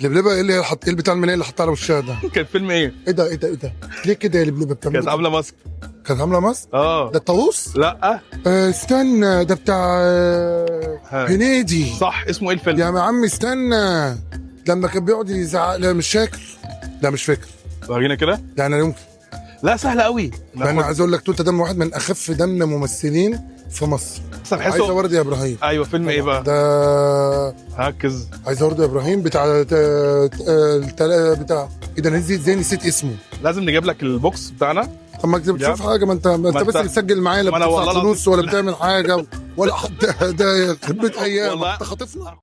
لبلبه ايه اللي هي ايه البتاع المنيه اللي حطها على وشها ده؟ كان فيلم ايه؟ ايه ده ايه ده ايه ده؟ ليه كده يا لبلبه بتعمل كانت كده؟ عامله ماسك. كانت عامله ماسك؟ ده الطاووس؟ لا استنى ده بتاع هنيدي. صح، اسمه ايه الفيلم؟ يا عم استنى، لما كان بيقعد يزعق. لا مش فاكر، لا مش فاكر. ورينا كده. لا انا يمكن. لا سهله قوي. انا عايز اقول لك توته دم واحد من اخف دم ممثلين في مصر. عايزه ورد يا ابراهيم. ايوه فيلم ايه بقى؟ ده ركز. عايزه ورد يا ابراهيم بتاع بتاع ايه ده؟ نسيت ازاي، نسيت اسمه. لازم نجيب لك البوكس بتاعنا. طب ما بتشوف حاجه، ما انت بس بتسجل معايا، لا بتدفع فلوس ولا بتعمل حاجه ولا حتى ده يخرب بيت ايام انت خاطفنا.